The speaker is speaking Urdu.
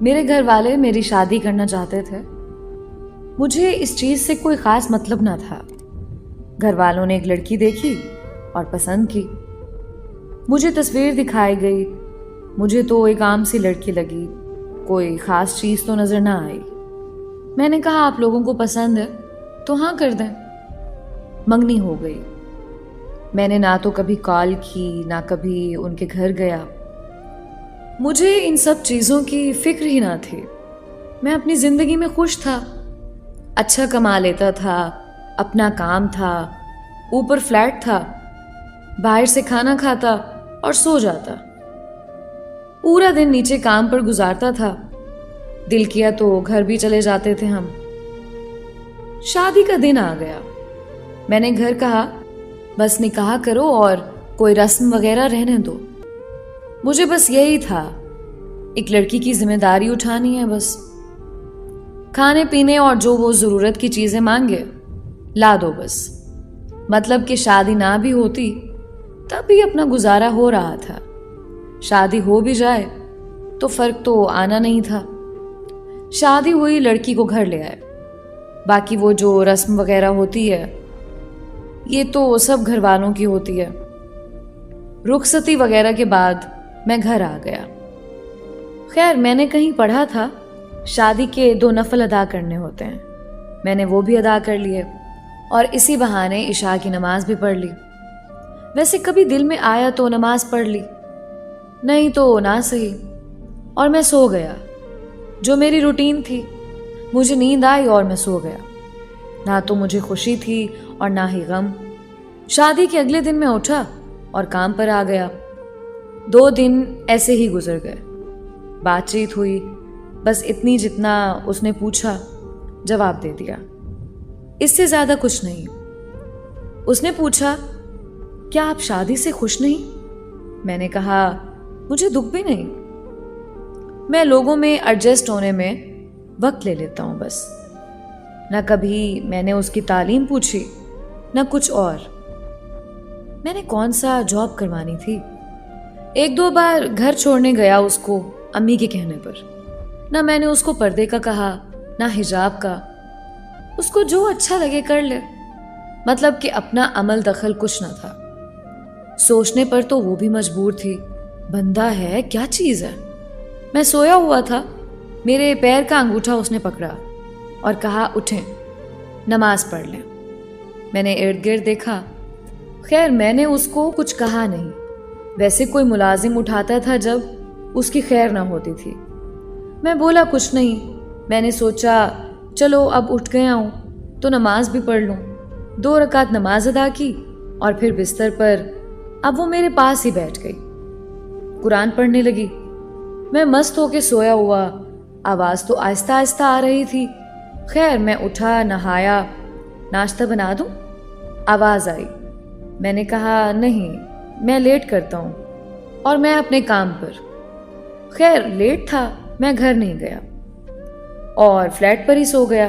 میرے گھر والے میری شادی کرنا چاہتے تھے. مجھے اس چیز سے کوئی خاص مطلب نہ تھا. گھر والوں نے ایک لڑکی دیکھی اور پسند کی. مجھے تصویر دکھائی گئی. مجھے تو ایک عام سی لڑکی لگی. کوئی خاص چیز تو نظر نہ آئی. میں نے کہا آپ لوگوں کو پسند ہے تو ہاں کر دیں. منگنی ہو گئی. میں نے نہ تو کبھی کال کی نہ کبھی ان کے گھر گیا. مجھے ان سب چیزوں کی فکر ہی نہ تھی. میں اپنی زندگی میں خوش تھا. اچھا کما لیتا تھا. اپنا کام تھا. اوپر فلیٹ تھا. باہر سے کھانا کھاتا اور سو جاتا. پورا دن نیچے کام پر گزارتا تھا. دل کیا تو گھر بھی چلے جاتے تھے ہم. شادی کا دن آ گیا. میں نے گھر کہا بس نکاح کرو اور کوئی رسم وغیرہ رہنے دو. مجھے بس یہی تھا. ایک لڑکی کی ذمہ داری اٹھانی ہے بس. کھانے پینے اور جو وہ ضرورت کی چیزیں مانگے لا دو بس. مطلب کہ شادی نہ بھی ہوتی تب بھی اپنا گزارا ہو رہا تھا. شادی ہو بھی جائے تو فرق تو آنا نہیں تھا. شادی ہوئی, لڑکی کو گھر لے آئے. باقی وہ جو رسم وغیرہ ہوتی ہے یہ تو سب گھر والوں کی ہوتی ہے. رخصتی وغیرہ کے بعد میں گھر آ گیا. خیر میں نے کہیں پڑھا تھا شادی کے 2 نفل ادا کرنے ہوتے ہیں. میں نے وہ بھی ادا کر لیے اور اسی بہانے عشاء کی نماز بھی پڑھ لی. ویسے کبھی دل میں آیا تو نماز پڑھ لی, نہیں تو نہ صحیح. اور میں سو گیا جو میری روٹین تھی. مجھے نیند آئی اور میں سو گیا. نہ تو مجھے خوشی تھی اور نہ ہی غم. شادی کے اگلے دن میں اٹھا اور کام پر آ گیا. 2 دن ایسے ہی گزر گئے. بات چیت ہوئی بس اتنی جتنا اس نے پوچھا جواب دے دیا. اس سے زیادہ کچھ نہیں. اس نے پوچھا کیا آپ شادی سے خوش نہیں؟ میں نے کہا مجھے دکھ بھی نہیں. میں لوگوں میں ایڈجسٹ ہونے میں وقت لے لیتا ہوں بس. نہ کبھی میں نے اس کی تعلیم پوچھی نہ کچھ اور. میں نے کون سا جاب کروانی تھی. 1-2 بار گھر چھوڑنے گیا اس کو امی کے کہنے پر. نہ میں نے اس کو پردے کا کہا نہ حجاب کا. اس کو جو اچھا لگے کر لے. مطلب کہ اپنا عمل دخل کچھ نہ تھا. سوچنے پر تو وہ بھی مجبور تھی. بندہ ہے کیا چیز ہے. میں سویا ہوا تھا. میرے پیر کا انگوٹھا اس نے پکڑا اور کہا اٹھیں نماز پڑھ لیں. میں نے ارد گرد دیکھا. خیر میں نے اس کو کچھ کہا نہیں. ویسے کوئی ملازم اٹھاتا تھا جب اس کی خیر نہ ہوتی تھی. میں بولا کچھ نہیں. میں نے سوچا چلو اب اٹھ گیا ہوں تو نماز بھی پڑھ لوں. 2 رکعت نماز ادا کی اور پھر بستر پر اب وہ میرے پاس ہی بیٹھ گئی. قرآن پڑھنے لگی. میں مست ہو کے سویا ہوا. آواز تو آہستہ آہستہ آ رہی تھی. خیر میں اٹھا, نہایا, ناشتہ بنا دوں. آواز آئی. میں نے کہا نہیں میں لیٹ کرتا ہوں اور میں اپنے کام پر. خیر لیٹ تھا, میں گھر نہیں گیا اور فلیٹ پر ہی سو گیا.